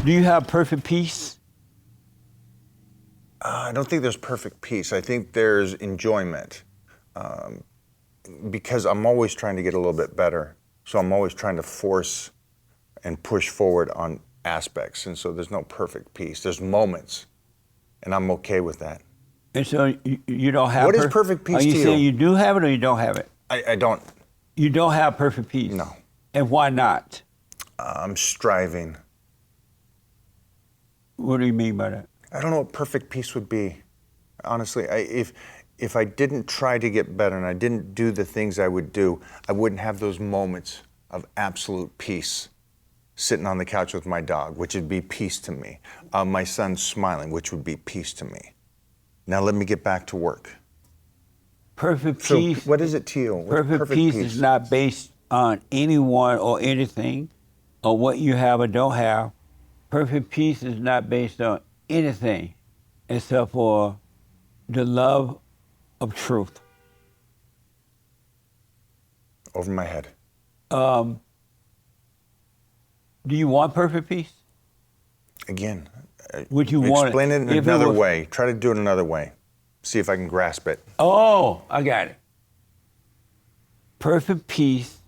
Do you have perfect peace? I don't think there's perfect peace. I think there's enjoyment. Because I'm always trying to get a little bit better. So I'm always trying to force and push forward on aspects. And so there's no perfect peace. There's moments. And I'm okay with that. And so you don't have... What is perfect peace to you? Are you saying you do have it or you don't have it? I don't. You don't have perfect peace? No. And why not? I'm striving. What do you mean by that? I don't know what perfect peace would be. Honestly, if I didn't try to get better and I didn't do the things I would do, I wouldn't have those moments of absolute peace. Sitting on the couch with my dog, which would be peace to me. My son smiling, which would be peace to me. Now let me get back to work. Perfect So peace. what is it to you? What's Perfect peace is not based on anyone or anything or what you have or don't have. Perfect peace is not based on anything except for the love of truth. Over my head. Do you want perfect peace? Again, Would you want explain it in if another was- way. Try to do it another way. See if I can grasp it. Oh, I got it. Perfect peace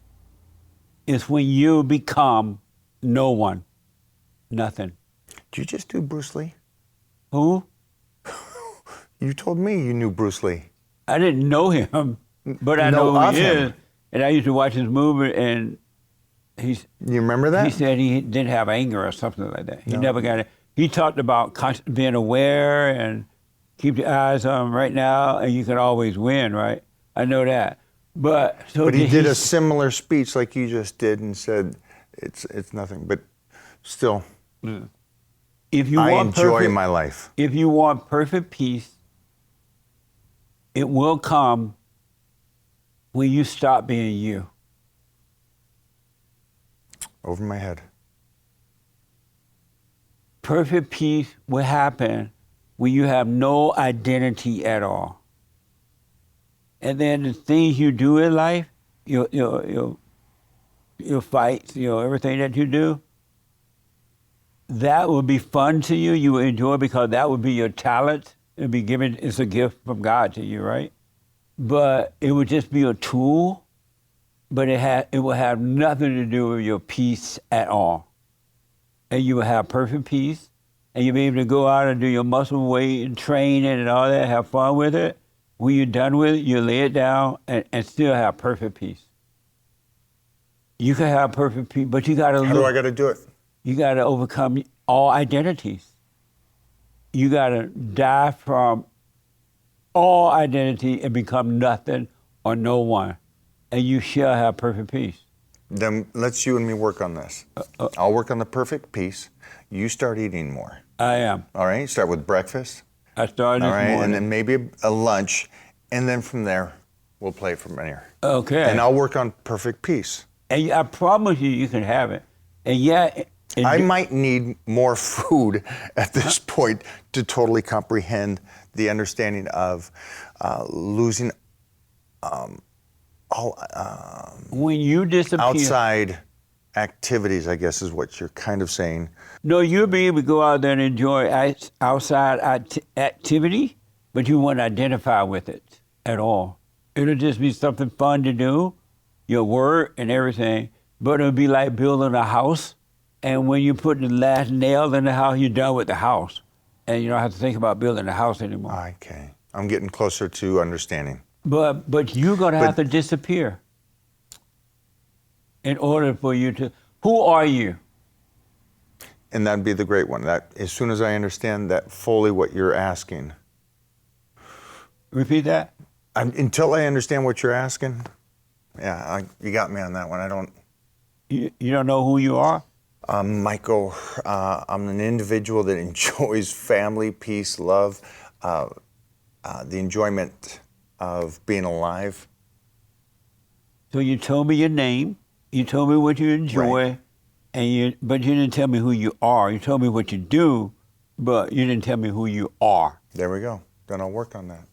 is when you become no one, nothing. Did you just do Bruce Lee? Who? You told me you knew Bruce Lee. I didn't know him, but I know Know who of he him. is. And I used to watch his movie, and You remember that? he said he didn't have anger or something like that. He No. never got it. He talked about being aware and keep your eyes on him right now, and you can always win, right? I know that. But But he did a similar speech like you just did and said it's nothing. But still, if you I want enjoy perfect, my life. If you want perfect peace, it will come when you stop being you. Over my head. Perfect peace will happen when you have no identity at all. And then the things you do in life, your fights, everything that you do, that will be fun to you. You will enjoy because that would be your talent. It'll be given. It's a gift from God to you, right? But it would just be a tool. But it will have nothing to do with your peace at all. And you will have perfect peace, and you'll be able to go out and do your muscle weight and training and all that, have fun with it. When you're done with it, you lay it down and still have perfect peace. You can have perfect peace, but you got to How do I got to do it? You got to overcome all identities. You got to die from all identity and become nothing or no one, and you shall have perfect peace. Then let's you and me work on this. I'll work on the perfect peace. You start eating more. I am. All right? Start with breakfast. I started All this right? morning. And then maybe a lunch. And then from there, we'll play from there. Okay. And I'll work on perfect peace. And I promise you can have it. And yet... I might need more food at this point to totally comprehend the understanding of losing all when you disappear... outside activities, I guess is what you're kind of saying. No, you'll be able to go out there and enjoy outside activity, but you won't identify with it at all. It'll just be something fun to do, your work and everything, but it'll be like building a house, and when you put the last nail in the house, you're done with the house, and you don't have to think about building a house anymore. Okay. I'm getting closer to understanding. But you're going to have to disappear in order for you to... Who are you? And that'd be the great one. That as soon as I understand that fully what you're asking. Repeat that? Until I understand what you're asking, you got me on that one. I don't... You don't know who you are? Michael, I'm an individual that enjoys family, peace, love, the enjoyment of being alive. So you told me your name, you told me what you enjoy, right. But you didn't tell me who you are. You told me what you do, but you didn't tell me who you are. There we go. Then I'll work on that.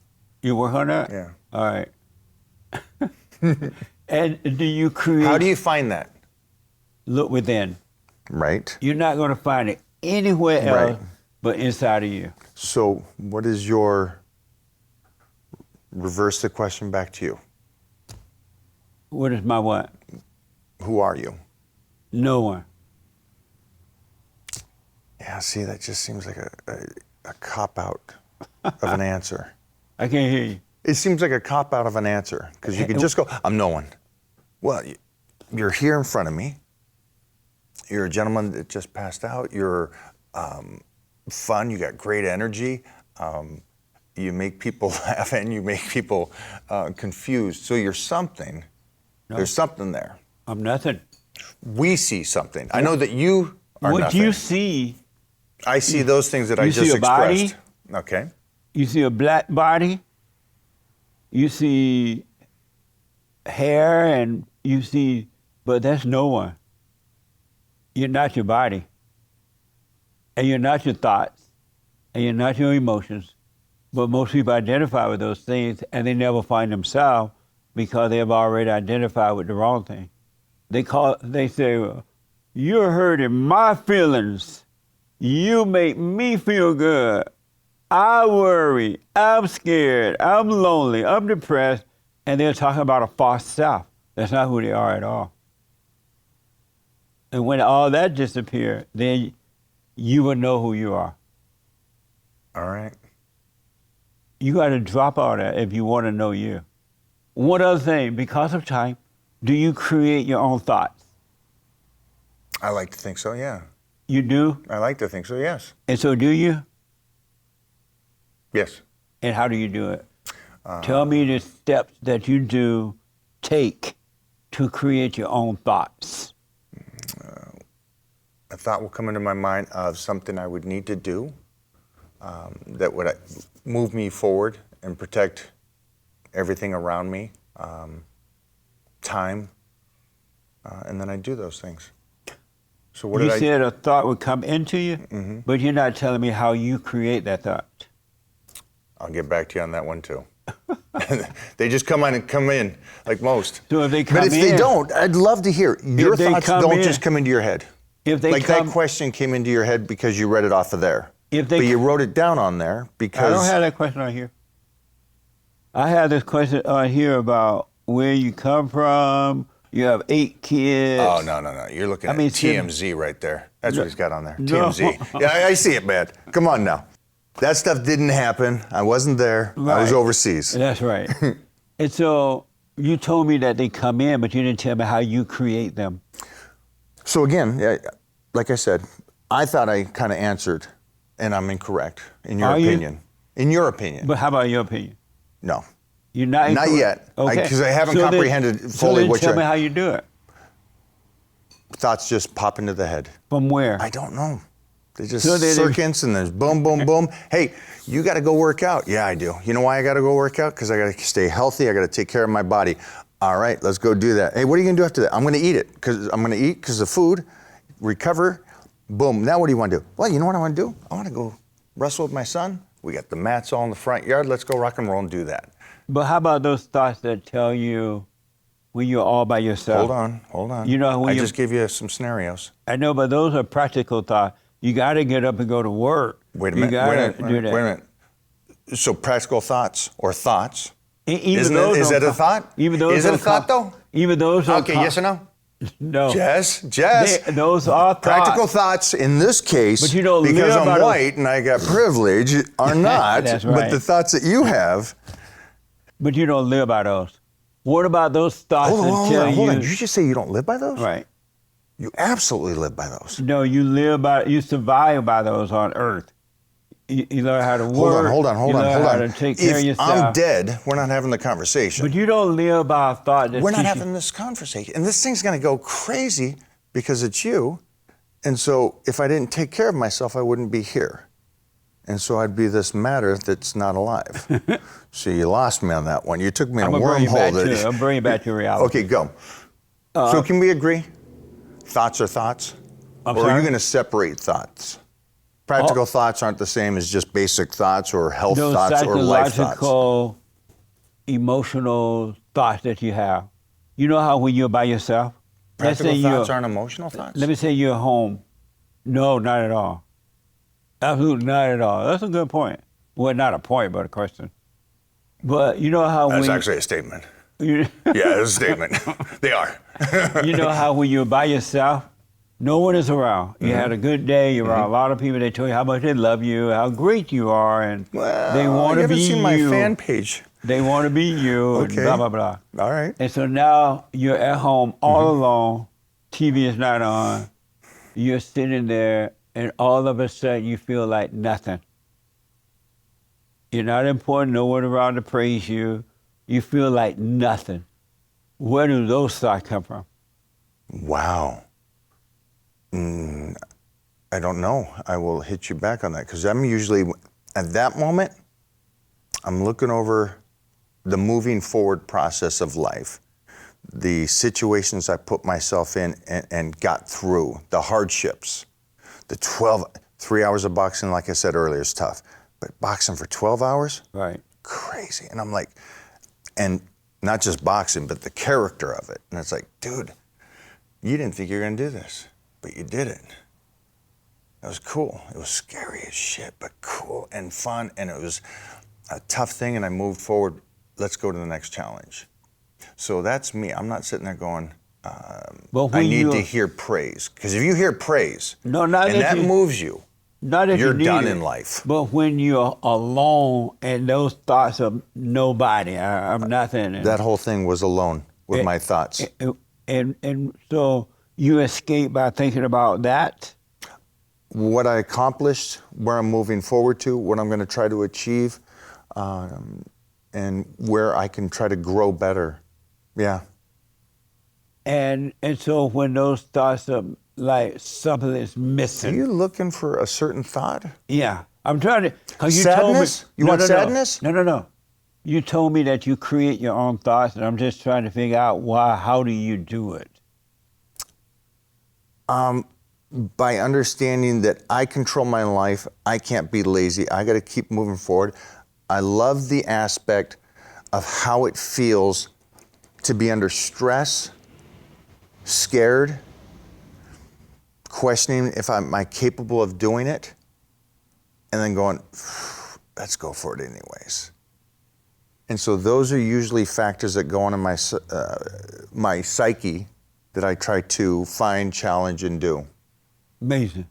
You work on that? Yeah. All right. And do you create... How do you find that? Look within. Right. You're not going to find it anywhere else Right. but inside of you. So what is your, reverse the question back to you. What is my what? Who are you? No one. Yeah, see, that just seems like a cop-out of an answer. I can't hear you. It seems like a cop-out of an answer, because you could just go, I'm no one. Well, you're here in front of me. You're a gentleman that just passed out. You're fun. You got great energy. You make people laugh, and you make people confused. So you're something. No. There's something there. I'm nothing. We see something. I know that you are What nothing. you see, I see those things that I you just see a body? expressed. Okay. you see a black body, you see hair, and you see, but that's no one. You're not your body, and you're not your thoughts, and you're not your emotions. But most people identify with those things, and they never find themselves because they have already identified with the wrong thing. They say, well, you're hurting my feelings. You make me feel good. I worry. I'm scared. I'm lonely. I'm depressed. And they're talking about a false self. That's not who they are at all. And when all that disappears, then you will know who you are. All right. You got to drop all that if you want to know you. One other thing, because of time, do you create your own thoughts? I like to think so, yeah. You do? I like to think so, yes. And so do you? Yes. And how do you do it? Tell me the steps that you do take to create your own thoughts. A thought will come into my mind of something I would need to do that would move me forward and protect everything around me, time, and then I do those things. So what You did I? said a thought would come into you, but you're not telling me how you create that thought. I'll get back to you on that one too. They just come in like most. So if they come but if in, they don't, I'd love to hear. Your they thoughts come don't in- just come into your head. if they Like come, that question came into your head because you read it off of there. If they But you wrote it down on there because I don't have that question on here. I have this question on here about where you come from. You have 8 kids. Oh, no. You're looking I at mean, TMZ right there. That's what he's got on there. No. TMZ. Yeah, I see it, man. Come on now. That stuff didn't happen. I wasn't there. I was Right. overseas. That's right. And so you told me that they come in, but you didn't tell me how you create them. So again, like I said, I thought I kind of answered, and I'm incorrect in your Are you? opinion. In your opinion. But how about your opinion? No. You're not Not incorrect. yet, Okay. 'cause I haven't So then- comprehended so fully then what tell you're- me how you do it. Thoughts just pop into the head. From where? I don't know. They just So they- circuits and there's boom, boom, boom. Hey, you got to go work out. Yeah, I do. You know why I got to go work out? Because I got to stay healthy. I got to take care of my body. All right, let's go do that. Hey, what are you going to do after that? I'm going to eat it because I'm going to eat because of food, recover, boom. Now what do you want to do? Well, you know what I want to do? I want to go wrestle with my son. We got the mats all in the front yard. Let's go rock and roll and do that. But how about those thoughts that tell you when you're all by yourself? Hold on. You know, when I you- just gave you some scenarios. I know, but those are practical thoughts. You got to get up and go to work. Wait a You minute. gotta Wait a do that. minute. So practical thoughts or thoughts. Even Isn't those it? Is don't that a come- thought? Even those Is it a don't come- thought though? Even those don't Okay, come- yes or no? No. Jess. Those are thoughts. Practical thoughts in this case, But you don't because live I'm by those- white and I got privilege, are not. That's But right. the thoughts that you have. But you don't live by those. What about those thoughts Hold that on. tell Hold on. you? Did you just say you don't live by those? Right. You absolutely live by those. No, you survive by those on Earth. You learn how to work. Hold on. You learn how to take care of If yourself. I'm dead, we're not having the conversation. But you don't live by a thought that We're not teaches- having this conversation. And this thing's going to go crazy because it's you. And so if I didn't take care of myself, I wouldn't be here. And so I'd be this matter that's not alive. So you lost me on that one. You took me in I'm a gonna bring you back wormhole. to. I'm bringing you back to reality. Okay, go. So can we agree? Thoughts are thoughts? I'm Or are sorry? you going to separate thoughts? Practical thoughts aren't the same as just basic thoughts or health Those thoughts or life thoughts. psychological, emotional thoughts that you have. You know how when you're by yourself? Practical thoughts aren't emotional thoughts? Let me say you're home. No, not at all. Absolutely not at all. That's a good point. Well, not a point, but a question. But you know how That's when actually a statement. you, Yeah, it's a statement. They are. you know how when you're by yourself, no one is around. You had a good day. You're around a lot of people. They tell you how much they love you, how great you are, and they Well, want you to be haven't seen my you. fan page. They want to be you, and Okay. blah blah blah. All right. And so now you're at home all alone. TV is not on. You're sitting there, and all of a sudden you feel like nothing. You're not important. No one around to praise you. You feel like nothing. Where do those thoughts come from? Wow. I don't know. I will hit you back on that because I'm usually, at that moment, I'm looking over the moving forward process of life, the situations I put myself in and got through, the hardships, the 3 hours of boxing, like I said earlier, is tough. But boxing for 12 hours? Right. Crazy. And I'm like, and not just boxing, but the character of it. And it's like, dude, you didn't think you were gonna do this, but you did it. It was cool. It was scary as shit, but cool and fun. And it was a tough thing, and I moved forward. Let's go to the next challenge. So that's me. I'm not sitting there going, I need to hear praise. Because if you hear praise, not and that moves you, not that you're you need done it, in life. But when you're alone and those thoughts of nobody, I'm nothing. And, That whole thing was alone with my thoughts. and so you escape by thinking about that. What I accomplished, where I'm moving forward to, what I'm going to try to achieve, and where I can try to grow better. Yeah. And so when those thoughts are like something is Are missing. you looking for a certain thought? Yeah, I'm trying to. Cause you Sadness? Told me, You want sadness? No. You told me that you create your own thoughts, and I'm just trying to figure out why. How do you do it? By understanding that I control my life, I can't be lazy. I got to keep moving forward. I love the aspect of how it feels to be under stress, scared, questioning if am I capable of doing it, and then going, let's go for it anyways. And so those are usually factors that go on in my psyche that I try to find, challenge, and do. Amazing.